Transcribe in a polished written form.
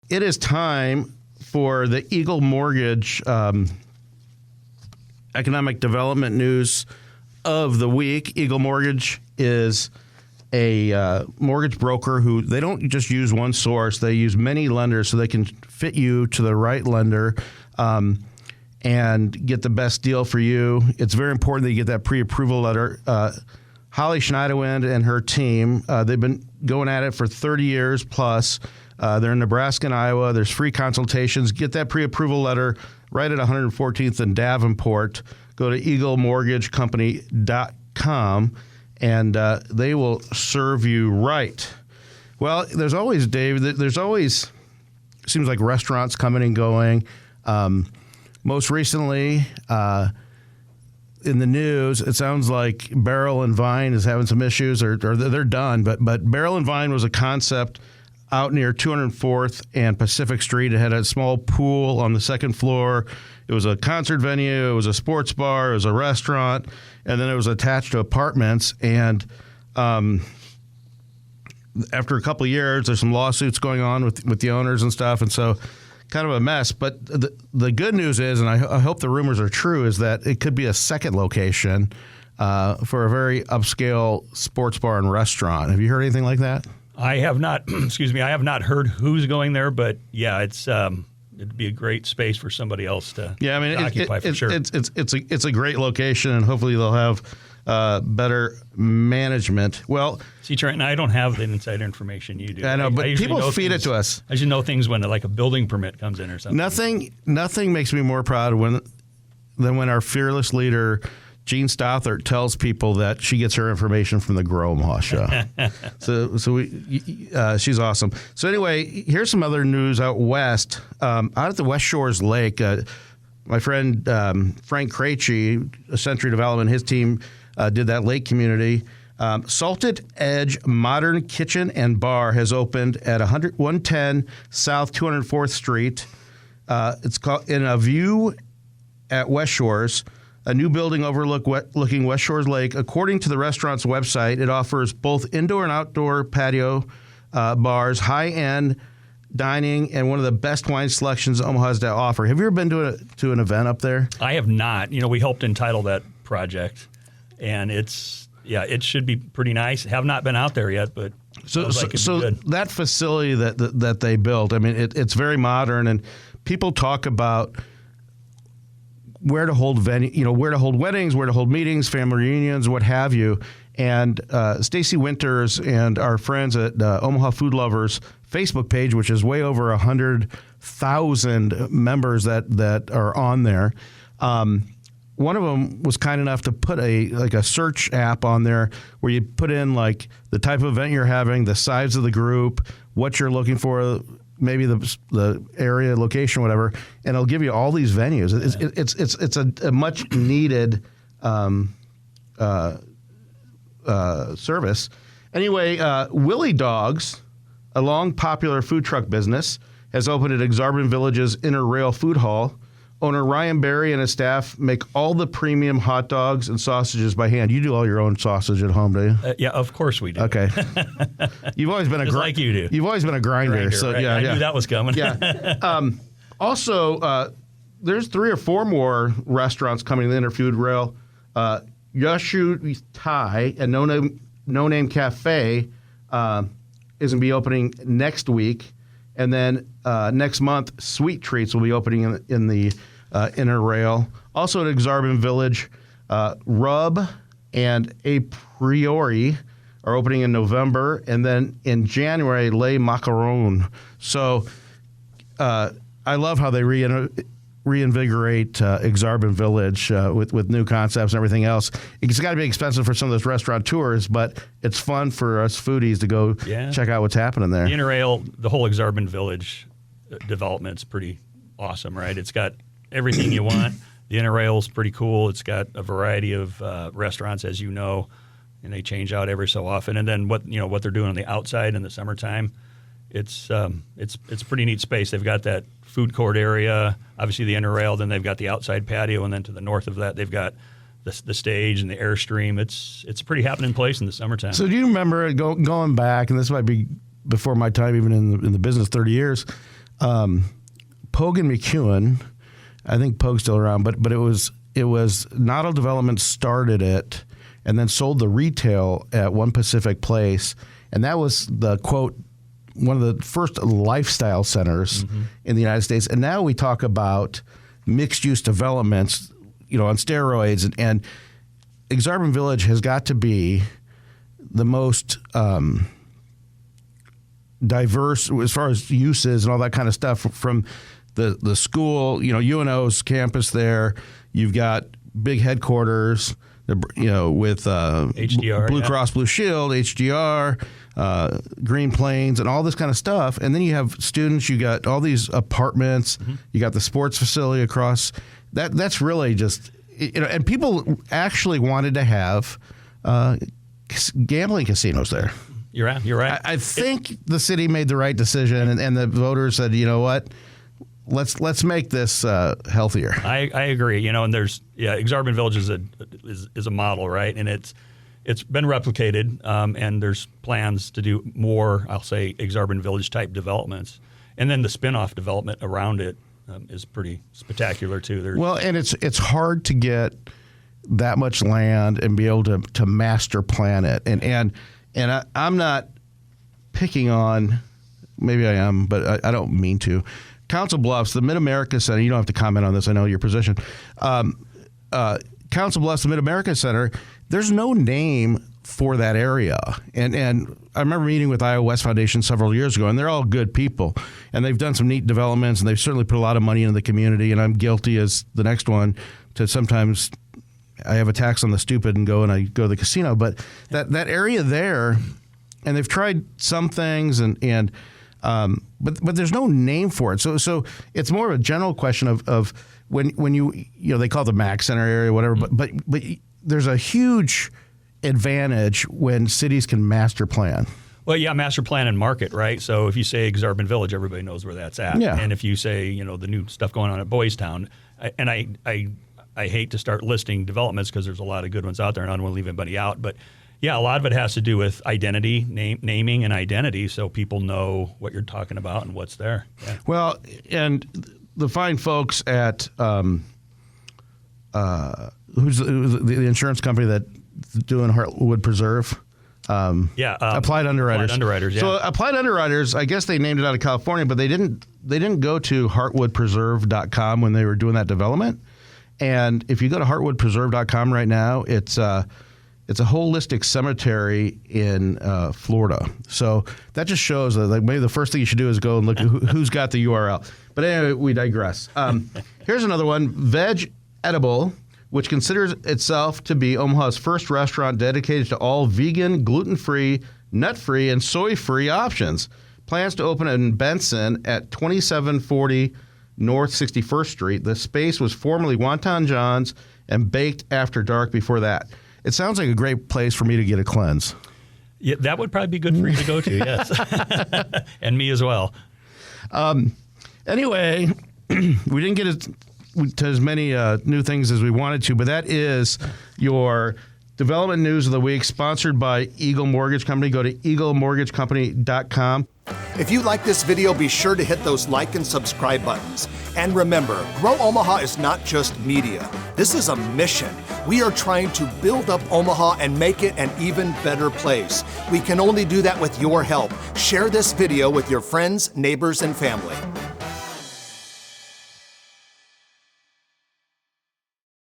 it is time for the Eagle Mortgage economic development news of the week. Eagle Mortgage is a mortgage broker who they don't just use one source. They use many lenders so they can fit you to the right lender and get the best deal for you. It's very important that you get that pre-approval letter. Holly Schneiderwind and her team, they've been going at it for 30 years plus. They're in Nebraska and Iowa. There's free consultations. Get that pre-approval letter right at 114th and Davenport. Go to eaglemortgagecompany.com, and they will serve you right. Well, there's always, Dave, there's always, seems like restaurants coming and going. Most recently, in the news, it sounds like Barrel and Vine is having some issues, or they're done. But Barrel and Vine was a concept out near 204th and Pacific Street. It had a small pool on the second floor. It was a concert venue. It was a sports bar. It was a restaurant. And then it was attached to apartments. And after a couple of years, there's some lawsuits going on with the owners and stuff. And so kind of a mess. But the good news is, and I hope the rumors are true, is that it could be a second location for a very upscale sports bar and restaurant. Have you heard anything like that? I have not. Excuse me. I have not heard who's going there, but yeah, it'd be a great space for somebody else to occupy for sure. It's a great location, and hopefully they'll have better management. Well, see, Trent, I don't have the inside information you do. I know, but people feed it to us. I should know things when like a building permit comes in or something. Nothing makes me more proud than when our fearless leader Jean Stothert tells people that she gets her information from the Grow Omaha show. She's awesome. So anyway, here's some other news out west. Out at the West Shores Lake, my friend Frank Krejci, Century Development, his team did that lake community. Salted Edge Modern Kitchen and Bar has opened at 110 South 204th Street. It's called In a View at West Shores. A new building overlooking West Shores Lake. According to the restaurant's website, it offers both indoor and outdoor patio bars, high-end dining, and one of the best wine selections Omaha has to offer. Have you ever been to an event up there? I have not. We helped entitle that project, and it should be pretty nice. Have not been out there yet, but so that facility that they built, I mean, it's very modern, and people talk about where to hold where to hold weddings, where to hold meetings, family reunions, what have you. And Stacy Winters and our friends at Omaha Food Lovers Facebook page, which is way over 100,000 members that are on there. One of them was kind enough to put a search app on there where you put in like the type of event you're having, the size of the group, what you're looking for, maybe the area, location, whatever, and it'll give you all these venues. It's a much needed service. Anyway, Willie Dogs, a long popular food truck business, has opened at Exarban Village's Inner Rail Food Hall. Owner Ryan Berry and his staff make all the premium hot dogs and sausages by hand. You do all your own sausage at home, do you? Yeah, of course we do. Okay. You've always been like you do. You've always been a grinder. So right? I knew that was coming. Yeah. Also, there's 3 or 4 more restaurants coming to the Inner Food Rail. Yashu Thai and No Name Cafe is going to be opening next week. And then next month, Sweet Treats will be opening in the Inner Rail. Also at Exarban Village, Rub and A Priori are opening in November. And then in January, Les Macarons. So I love how they reinvigorate Exarban Village with new concepts and everything else. It's got to be expensive for some of those restaurateurs, but it's fun for us foodies to go check out what's happening there. The Inner Rail, the whole Exarban Village development is pretty awesome, right? It's got everything you want. The Inner Rail is pretty cool. It's got a variety of restaurants, as you know, and they change out every so often. And then what they're doing on the outside in the summertime, it's pretty neat space. They've got that food court area, obviously the Inner Rail, then they've got the outside patio, and then to the north of that they've got the stage and the Airstream. It's a pretty happening place in the summertime. So do you remember going back, and this might be before my time even in the business, 30 years, Pogue and McEwen, I think Pogue's still around, but it was Noddle Development started it and then sold the retail at One Pacific Place, and that was the quote one of the first lifestyle centers in the United States. And now we talk about mixed use developments, on steroids, and Aksarben Village has got to be the most diverse as far as uses and all that kind of stuff from the school, UNO's campus there. You've got big headquarters, with HDR, Blue Cross Blue Shield, HDR, Green Plains, and all this kind of stuff. And then you have students. You got all these apartments. You got the sports facility across. That's really just and people actually wanted to have gambling casinos there. You're right. I think the city made the right decision, and the voters said, you know what, let's make this healthier. I agree. And there's Aksarben Village is a model, right? And it's been replicated, and there's plans to do more. I'll say Aksarben Village type developments, and then the spinoff development around it is pretty spectacular too. Well, and it's hard to get that much land and be able to master plan it, and I'm not picking on, maybe I am, but I don't mean to. Council Bluffs, the Mid-America Center, you don't have to comment on this, I know your position. Council Bluffs, the Mid-America Center, there's no name for that area. And I remember meeting with Iowa West Foundation several years ago, and they're all good people. And they've done some neat developments, and they've certainly put a lot of money into the community, and I'm guilty as the next one to sometimes I have a tax on the stupid and I go to the casino. But that area there, and they've tried some things, but there's no name for it. So it's more of a general question of when you they call it the Mac Center area, whatever. But there's a huge advantage when cities can master plan. Well, yeah, master plan and market, right? So if you say Aksarben Village, everybody knows where that's at. Yeah. And if you say the new stuff going on at Boys Town, I hate to start listing developments because there's a lot of good ones out there, and I don't want to leave anybody out, but. Yeah, a lot of it has to do with identity, naming and identity, so people know what you're talking about and what's there. Yeah. Well, and the fine folks at who's the insurance company that's doing Heartwood Preserve? Applied Underwriters. Yeah. So Applied Underwriters, I guess they named it out of California, but they didn't go to heartwoodpreserve.com when they were doing that development. And if you go to heartwoodpreserve.com right now, it's a holistic cemetery in Florida. So that just shows that maybe the first thing you should do is go and look at who's got the URL. But anyway, we digress. Here's another one, Veg Edible, which considers itself to be Omaha's first restaurant dedicated to all vegan, gluten-free, nut-free, and soy-free options. Plans to open in Benson at 2740 North 61st Street. The space was formerly Wonton John's and Baked After Dark before that. It sounds like a great place for me to get a cleanse. Yeah, that would probably be good for you to go to, yes. And me as well. Anyway, we didn't get to as many new things as we wanted to, but that is your development news of the week, sponsored by Eagle Mortgage Company. Go to eaglemortgagecompany.com. If you like this video, be sure to hit those like and subscribe buttons. And remember, Grow Omaha is not just media. This is a mission. We are trying to build up Omaha and make it an even better place. We can only do that with your help. Share this video with your friends, neighbors, and family.